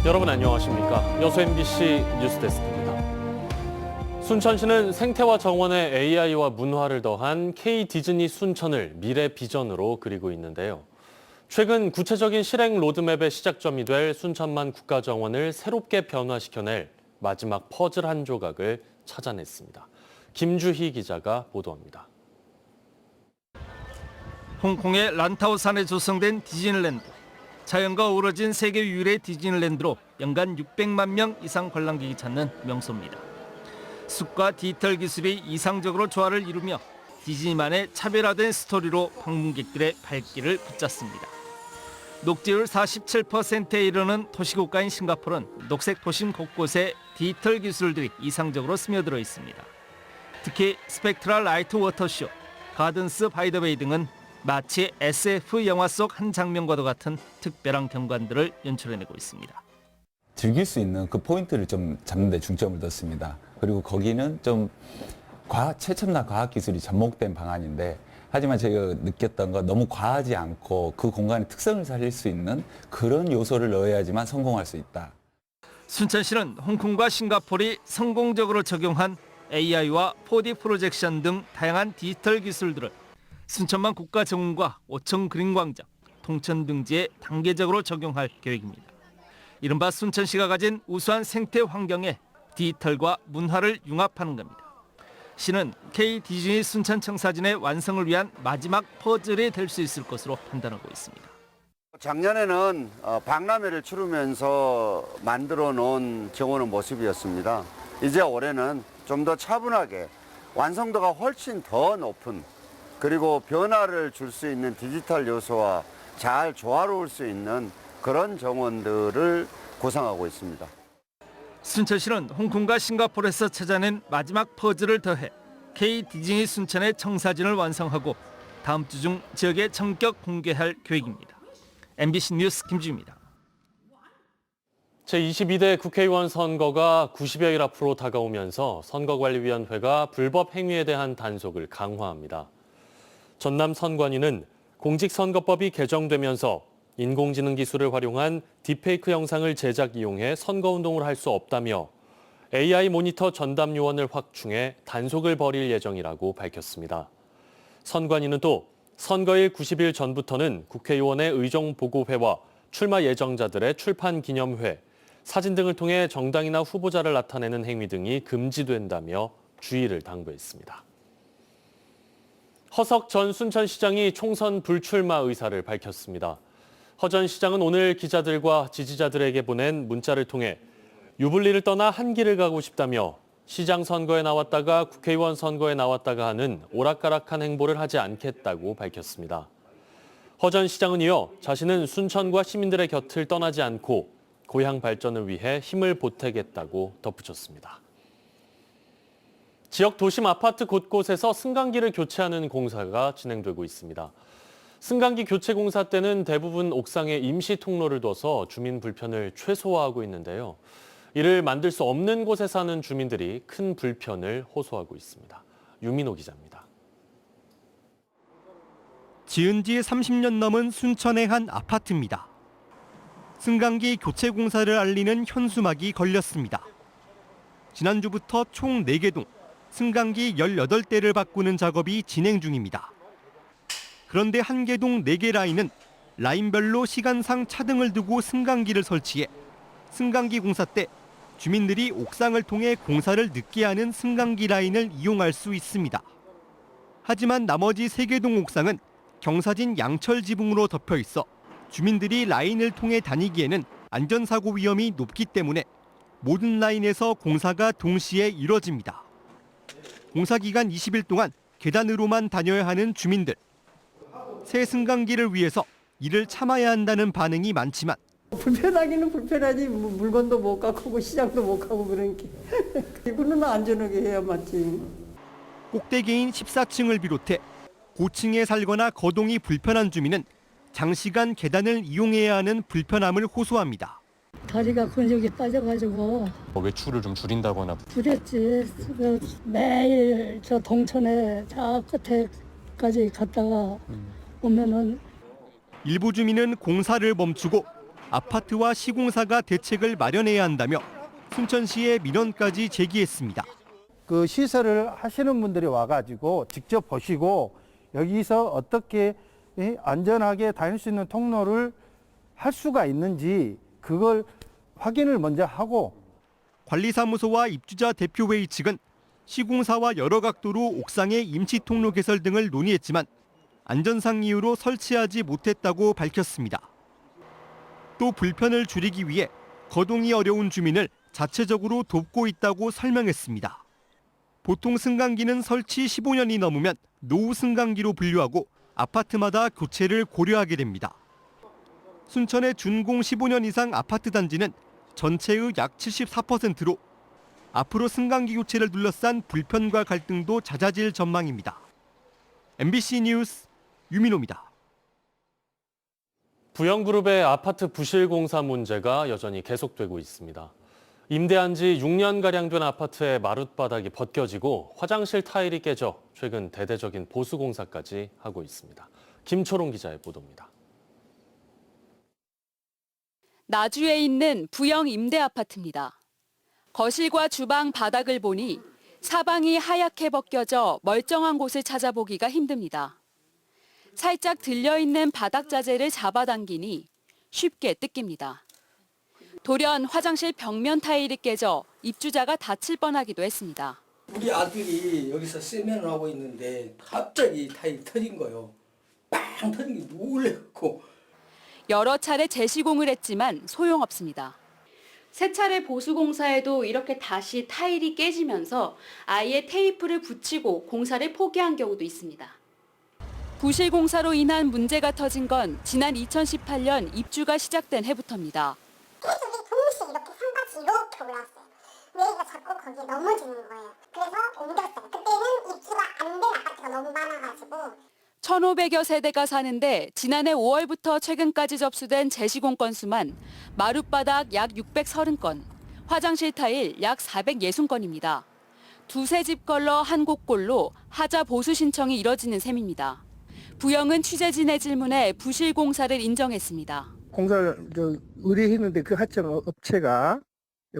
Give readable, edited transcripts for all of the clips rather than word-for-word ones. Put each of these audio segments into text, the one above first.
여러분 안녕하십니까? 여수 MBC 뉴스데스크입니다. 순천시는 생태와 정원에 AI와 문화를 더한 K-디즈니 순천을 미래 비전으로 그리고 있는데요. 최근 구체적인 실행 로드맵의 시작점이 될 순천만 국가정원을 새롭게 변화시켜낼 마지막 퍼즐 한 조각을 찾아냈습니다. 김주희 기자가 보도합니다. 홍콩의 란타오산에 조성된 디즈니랜드. 자연과 어우러진 세계 유일의 디즈니랜드로 연간 600만 명 이상 관람객이 찾는 명소입니다. 숲과 디지털 기술이 이상적으로 조화를 이루며 디즈니만의 차별화된 스토리로 방문객들의 발길을 붙잡습니다. 녹지율 47%에 이르는 도시국가인 싱가포르는 녹색 도심 곳곳에 디지털 기술들이 이상적으로 스며들어 있습니다. 특히 스펙트럴 라이트 워터쇼, 가든스 바이 더 베이 등은 마치 SF 영화 속 한 장면과도 같은 특별한 경관들을 연출해내고 있습니다. 즐길 수 있는 그 포인트를 좀 잡는 데 중점을 뒀습니다. 그리고 거기는 좀 최첨단 과학기술이 접목된 방안인데 하지만 제가 느꼈던 건 너무 과하지 않고 그 공간의 특성을 살릴 수 있는 그런 요소를 넣어야지만 성공할 수 있다. 순천시는 홍콩과 싱가포르이 성공적으로 적용한 AI와 4D 프로젝션 등 다양한 디지털 기술들을 순천만 국가정원과 오청 그린광장, 통천 등지에 단계적으로 적용할 계획입니다. 이른바 순천시가 가진 우수한 생태 환경에 디지털과 문화를 융합하는 겁니다. 시는 K-디즈니 순천 청사진의 완성을 위한 마지막 퍼즐이 될 수 있을 것으로 판단하고 있습니다. 작년에는 박람회를 치르면서 만들어 놓은 정원의 모습이었습니다. 이제 올해는 좀 더 차분하게 완성도가 훨씬 더 높은 그리고 변화를 줄 수 있는 디지털 요소와 잘 조화로울 수 있는 그런 정원들을 구상하고 있습니다. 순천시는 홍콩과 싱가포르에서 찾아낸 마지막 퍼즐을 더해 K-디즈니 순천의 청사진을 완성하고 다음 주 중 지역에 전격 공개할 계획입니다. MBC 뉴스 김주희입니다. 제22대 국회의원 선거가 90여일 앞으로 다가오면서 선거관리위원회가 불법 행위에 대한 단속을 강화합니다. 전남 선관위는 공직선거법이 개정되면서 인공지능 기술을 활용한 딥페이크 영상을 제작 이용해 선거운동을 할 수 없다며 AI 모니터 전담 요원을 확충해 단속을 벌일 예정이라고 밝혔습니다. 선관위는 또 선거일 90일 전부터는 국회의원의 의정보고회와 출마 예정자들의 출판 기념회, 사진 등을 통해 정당이나 후보자를 나타내는 행위 등이 금지된다며 주의를 당부했습니다. 허석 전 순천시장이 총선 불출마 의사를 밝혔습니다. 허 전 시장은 오늘 기자들과 지지자들에게 보낸 문자를 통해 유불리를 떠나 한 길을 가고 싶다며 시장 선거에 나왔다가 국회의원 선거에 나왔다가 하는 오락가락한 행보를 하지 않겠다고 밝혔습니다. 허 전 시장은 이어 자신은 순천과 시민들의 곁을 떠나지 않고 고향 발전을 위해 힘을 보태겠다고 덧붙였습니다. 지역 도심 아파트 곳곳에서 승강기를 교체하는 공사가 진행되고 있습니다. 승강기 교체 공사 때는 대부분 옥상에 임시 통로를 둬서 주민 불편을 최소화하고 있는데요. 이를 만들 수 없는 곳에 사는 주민들이 큰 불편을 호소하고 있습니다. 유민호 기자입니다. 지은 지 30년 넘은 순천의 한 아파트입니다. 승강기 교체 공사를 알리는 현수막이 걸렸습니다. 지난주부터 총 4개 동 승강기 18대를 바꾸는 작업이 진행 중입니다. 그런데 한 개 동 4개 라인은 라인별로 시간상 차등을 두고 승강기를 설치해 승강기 공사 때 주민들이 옥상을 통해 공사를 늦게 하는 승강기 라인을 이용할 수 있습니다. 하지만 나머지 3개 동 옥상은 경사진 양철 지붕으로 덮여 있어 주민들이 라인을 통해 다니기에는 안전사고 위험이 높기 때문에 모든 라인에서 공사가 동시에 이뤄집니다. 공사 기간 20일 동안 계단으로만 다녀야 하는 주민들. 새 승강기를 위해서 이를 참아야 한다는 반응이 많지만 불편하기는 불편하지 물건도 못 갖고 시장도 못 가고 그러니까 이거는 안전하게 해야 맞지. 꼭대기인 14층을 비롯해 고층에 살거나 거동이 불편한 주민은 장시간 계단을 이용해야 하는 불편함을 호소합니다. 다리가 근육이 빠져가지고 외출을 좀 줄인다거나 줄였지. 매일 저 동천에 저 끝에까지 갔다가 오면은 일부 주민은 공사를 멈추고 아파트와 시공사가 대책을 마련해야 한다며 순천시에 민원까지 제기했습니다. 그 시설을 하시는 분들이 와가지고 직접 보시고 여기서 어떻게 안전하게 다닐 수 있는 통로를 할 수가 있는지 그걸 확인을 먼저 하고. 관리사무소와 입주자 대표회의 측은 시공사와 여러 각도로 옥상의 임시 통로 개설 등을 논의했지만 안전상 이유로 설치하지 못했다고 밝혔습니다. 또 불편을 줄이기 위해 거동이 어려운 주민을 자체적으로 돕고 있다고 설명했습니다. 보통 승강기는 설치 15년이 넘으면 노후 승강기로 분류하고 아파트마다 교체를 고려하게 됩니다. 순천의 준공 15년 이상 아파트 단지는 전체의 약 74%로 앞으로 승강기 교체를 둘러싼 불편과 갈등도 잦아질 전망입니다. MBC 뉴스 유민호입니다. 부영그룹의 아파트 부실 공사 문제가 여전히 계속되고 있습니다. 임대한 지 6년가량 된 아파트의 마룻바닥이 벗겨지고 화장실 타일이 깨져 최근 대대적인 보수 공사까지 하고 있습니다. 김초롱 기자의 보도입니다. 나주에 있는 부영 임대 아파트입니다. 거실과 주방 바닥을 보니 사방이 하얗게 벗겨져 멀쩡한 곳을 찾아보기가 힘듭니다. 살짝 들려있는 바닥 자재를 잡아당기니 쉽게 뜯깁니다. 돌연 화장실 벽면 타일이 깨져 입주자가 다칠 뻔하기도 했습니다. 우리 아들이 여기서 세면을 하고 있는데 갑자기 타일이 터진 거예요. 빵 터진 게 놀래갖고. 여러 차례 재시공을 했지만 소용없습니다. 세 차례 보수 공사에도 이렇게 다시 타일이 깨지면서 아예 테이프를 붙이고 공사를 포기한 경우도 있습니다. 부실 공사로 인한 문제가 터진 건 지난 2018년 입주가 시작된 해부터입니다. 계속 동시에 이렇게 산같이 이렇게 올라왔어요. 얘가 자꾸 거기에 넘어지는 거예요. 그래서 옮겼어요. 그때는 입주가 안 된 아파트가 너무 많아가지고. 1,500여 세대가 사는데 지난해 5월부터 최근까지 접수된 재시공 건수만 마룻바닥 약 630건, 화장실 타일 약 460건입니다. 두세 집 걸러 한 곳꼴로 하자 보수 신청이 이뤄지는 셈입니다. 부영은 취재진의 질문에 부실 공사를 인정했습니다. 공사를 의뢰했는데 그 하청 업체가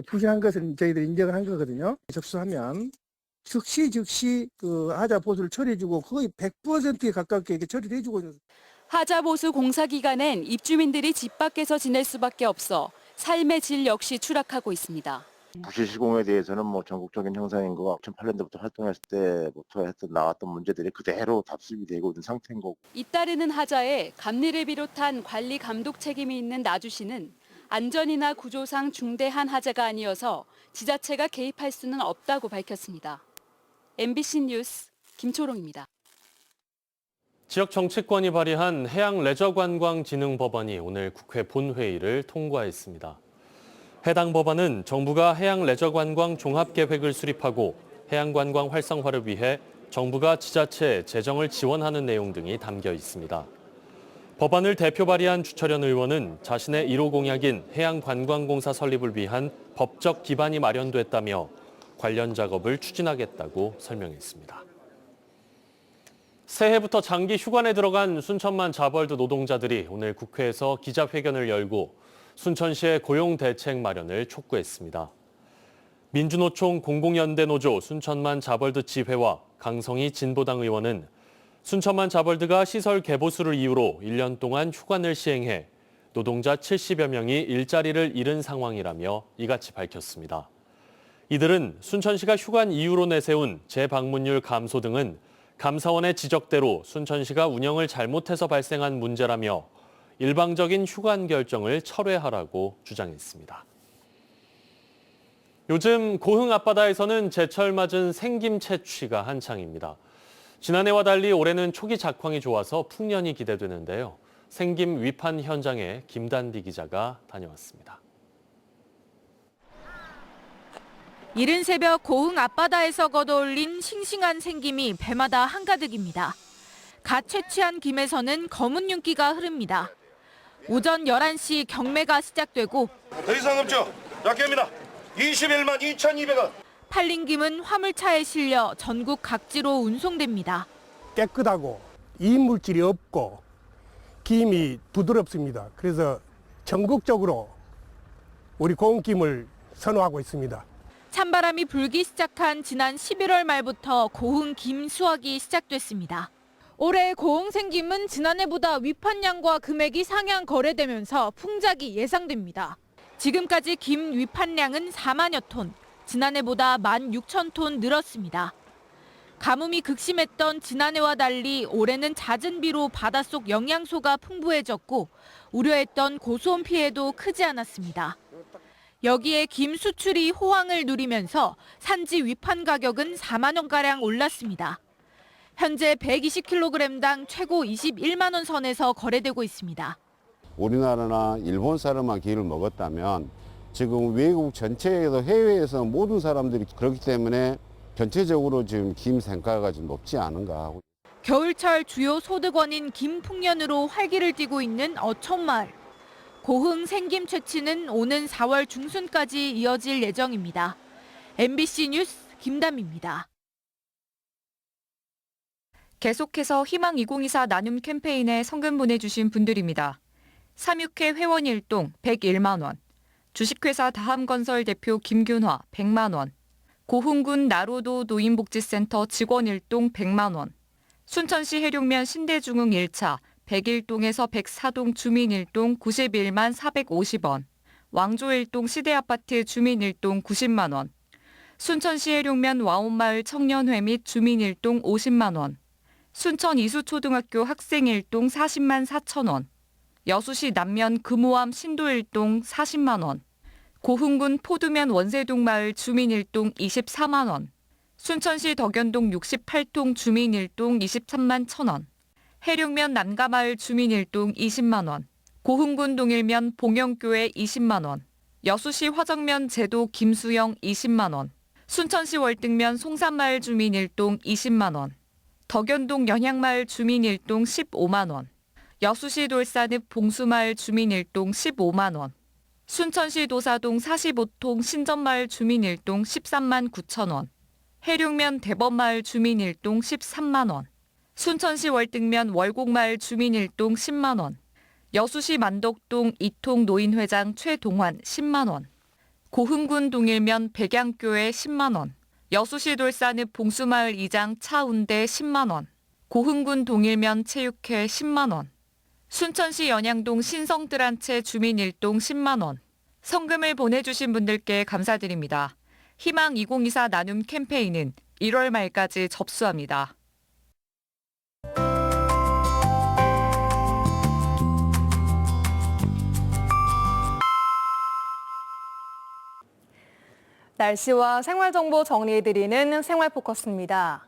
부실한 것을 저희들이 인정을 한 거거든요. 접수하면 즉시 그 하자 보수를 처리해주고 거의 100%에 가깝게 이렇게 처리를 해주고 있는. 하자 보수 공사 기간엔 입주민들이 집 밖에서 지낼 수밖에 없어 삶의 질 역시 추락하고 있습니다. 부실 시공에 대해서는 전국적인 현상인 거고 2008년도부터 활동했을 때부터 나왔던 문제들이 그대로 답습이 되고 있는 상태인 거고. 잇따르는 하자에 감리를 비롯한 관리 감독 책임이 있는 나주시는 안전이나 구조상 중대한 하자가 아니어서 지자체가 개입할 수는 없다고 밝혔습니다. MBC 뉴스 김초롱입니다. 지역 정치권이 발의한 해양레저관광진흥법안이 오늘 국회 본회의를 통과했습니다. 해당 법안은 정부가 해양레저관광 종합계획을 수립하고 해양관광 활성화를 위해 정부가 지자체 재정을 지원하는 내용 등이 담겨 있습니다. 법안을 대표 발의한 주철현 의원은 자신의 1호 공약인 해양관광공사 설립을 위한 법적 기반이 마련됐다며 관련 작업을 추진하겠다고 설명했습니다. 새해부터 장기 휴관에 들어간 순천만 자벌드 노동자들이 오늘 국회에서 기자회견을 열고 순천시의 고용 대책 마련을 촉구했습니다. 민주노총 공공연대노조 순천만 자벌드 지회와 강성희 진보당 의원은 순천만 자벌드가 시설 개보수를 이유로 1년 동안 휴관을 시행해 노동자 70여 명이 일자리를 잃은 상황이라며 이같이 밝혔습니다. 이들은 순천시가 휴관 이유로 내세운 재방문율 감소 등은 감사원의 지적대로 순천시가 운영을 잘못해서 발생한 문제라며 일방적인 휴관 결정을 철회하라고 주장했습니다. 요즘 고흥 앞바다에서는 제철 맞은 생김 채취가 한창입니다. 지난해와 달리 올해는 초기 작황이 좋아서 풍년이 기대되는데요. 생김 위판 현장에 김단비 기자가 다녀왔습니다. 이른 새벽 고흥 앞바다에서 걷어올린 싱싱한 생김이 배마다 한가득입니다. 갓 채취한 김에서는 검은 윤기가 흐릅니다. 오전 11시 경매가 시작되고 더 이상 없죠. 약계입니다. 21만 2,200원. 팔린 김은 화물차에 실려 전국 각지로 운송됩니다. 깨끗하고 이물질이 없고 김이 부드럽습니다. 그래서 전국적으로 우리 고흥김을 선호하고 있습니다. 찬바람이 불기 시작한 지난 11월 말부터 고흥 김 수확이 시작됐습니다. 올해 고흥 생김은 지난해보다 위판량과 금액이 상향 거래되면서 풍작이 예상됩니다. 지금까지 김 위판량은 4만여 톤, 지난해보다 16,000톤 늘었습니다. 가뭄이 극심했던 지난해와 달리 올해는 잦은 비로 바닷속 영양소가 풍부해졌고 우려했던 고수온 피해도 크지 않았습니다. 여기에 김 수출이 호황을 누리면서 산지 위판 가격은 4만 원가량 올랐습니다. 현재 120kg당 최고 21만 원 선에서 거래되고 있습니다. 우리나라나 일본사람만 김을 먹었다면 지금 외국 전체에서 해외에서 모든 사람들이 그렇기 때문에 전체적으로 지금 김 생가가 좀 높지 않은가 하고. 겨울철 주요 소득원인 김풍년으로 활기를 띠고 있는 어촌마을. 고흥 생김 채취는 오는 4월 중순까지 이어질 예정입니다. MBC 뉴스 김담입니다. 계속해서 희망 2024 나눔 캠페인에 성금 보내주신 분들입니다. 3육회 회원 일동 101만 원, 주식회사 다함건설 대표 김균화 100만 원, 고흥군 나로도 노인복지센터 직원 일동 100만 원, 순천시 해룡면 신대중흥 1차 101동에서 104동 주민 1동 91만 450원, 왕조 1동 시대아파트 주민 1동 90만 원, 순천시 해룡면 와온마을 청년회 및 주민 1동 50만 원, 순천 이수초등학교 학생 1동 40만 4천 원, 여수시 남면 금호암 신도 1동 40만 원, 고흥군 포두면 원세동 마을 주민 1동 24만 원, 순천시 덕연동 68동 주민 1동 23만 1천 원, 해룡면 남가마을 주민 1동 20만 원, 고흥군 동일면 봉영교회 20만 원, 여수시 화정면 제도 김수영 20만 원, 순천시 월등면 송산마을 주민 1동 20만 원, 덕연동 연향마을 주민 1동 15만 원, 여수시 돌산읍 봉수마을 주민 1동 15만 원, 순천시 도사동 45통 신전마을 주민 1동 13만 9천 원, 해룡면 대범마을 주민 1동 13만 원, 순천시 월등면 월곡마을 주민 1동 10만 원, 여수시 만덕동 이통 노인회장 최동환 10만 원, 고흥군 동일면 백양교회 10만 원, 여수시 돌산읍 봉수마을 이장 차운대 10만 원, 고흥군 동일면 체육회 10만 원, 순천시 연양동 신성뜰한채 주민 1동 10만 원. 성금을 보내주신 분들께 감사드립니다. 희망 2024 나눔 캠페인은 1월 말까지 접수합니다. 날씨와 생활정보 정리해드리는 생활포커스입니다.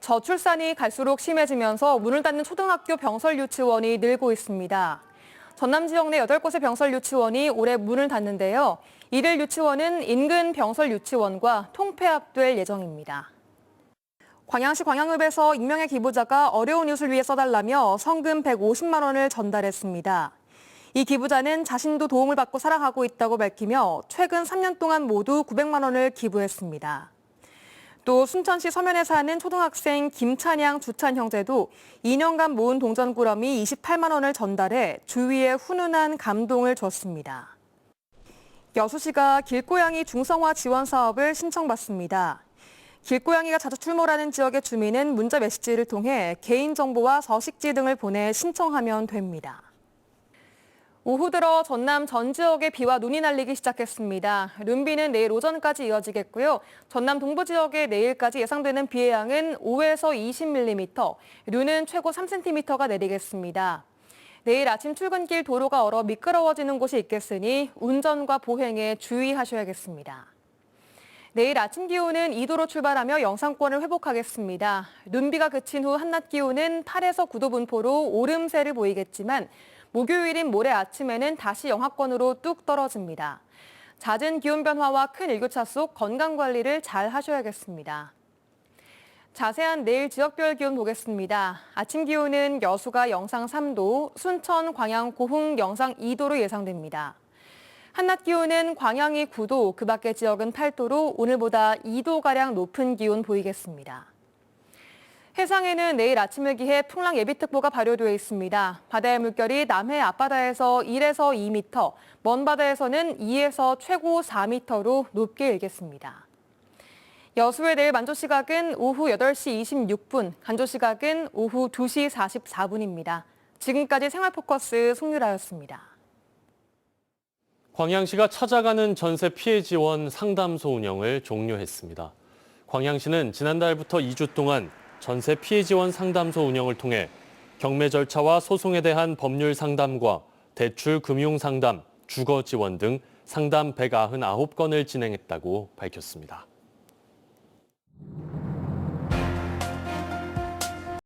저출산이 갈수록 심해지면서 문을 닫는 초등학교 병설 유치원이 늘고 있습니다. 전남 지역 내 8곳의 병설 유치원이 올해 문을 닫는데요. 이들 유치원은 인근 병설 유치원과 통폐합될 예정입니다. 광양시 광양읍에서 익명의 기부자가 어려운 이웃을 위해 써달라며 성금 150만 원을 전달했습니다. 이 기부자는 자신도 도움을 받고 살아가고 있다고 밝히며 최근 3년 동안 모두 900만 원을 기부했습니다. 또 순천시 서면에 사는 초등학생 김찬양, 주찬 형제도 2년간 모은 동전꾸러미 28만 원을 전달해 주위에 훈훈한 감동을 줬습니다. 여수시가 길고양이 중성화 지원 사업을 신청받습니다. 길고양이가 자주 출몰하는 지역의 주민은 문자 메시지를 통해 개인정보와 서식지 등을 보내 신청하면 됩니다. 오후 들어 전남 전 지역에 비와 눈이 날리기 시작했습니다. 눈비는 내일 오전까지 이어지겠고요. 전남 동부 지역에 내일까지 예상되는 비의 양은 5에서 20mm, 류는 최고 3cm가 내리겠습니다. 내일 아침 출근길 도로가 얼어 미끄러워지는 곳이 있겠으니 운전과 보행에 주의하셔야겠습니다. 내일 아침 기온은 2도로 출발하며 영상권을 회복하겠습니다. 눈비가 그친 후 한낮 기온은 8에서 9도 분포로 오름세를 보이겠지만 목요일인 모레 아침에는 다시 영하권으로 뚝 떨어집니다. 잦은 기온 변화와 큰 일교차 속 건강관리를 잘 하셔야겠습니다. 자세한 내일 지역별 기온 보겠습니다. 아침 기온은 여수가 영상 3도, 순천, 광양, 고흥 영상 2도로 예상됩니다. 한낮 기온은 광양이 9도, 그 밖의 지역은 8도로 오늘보다 2도가량 높은 기온 보이겠습니다. 해상에는 내일 아침을 기해 풍랑 예비특보가 발효되어 있습니다. 바다의 물결이 남해 앞바다에서 1에서 2m, 먼 바다에서는 2에서 최고 4m로 높게 일겠습니다. 여수의 내일 만조 시각은 오후 8시 26분, 간조 시각은 오후 2시 44분입니다. 지금까지 생활포커스 송유라였습니다. 광양시가 찾아가는 전세 피해 지원 상담소 운영을 종료했습니다. 광양시는 지난달부터 2주 동안 전세 피해 지원 상담소 운영을 통해 경매 절차와 소송에 대한 법률 상담과 대출 금융 상담, 주거 지원 등 상담 199건을 진행했다고 밝혔습니다.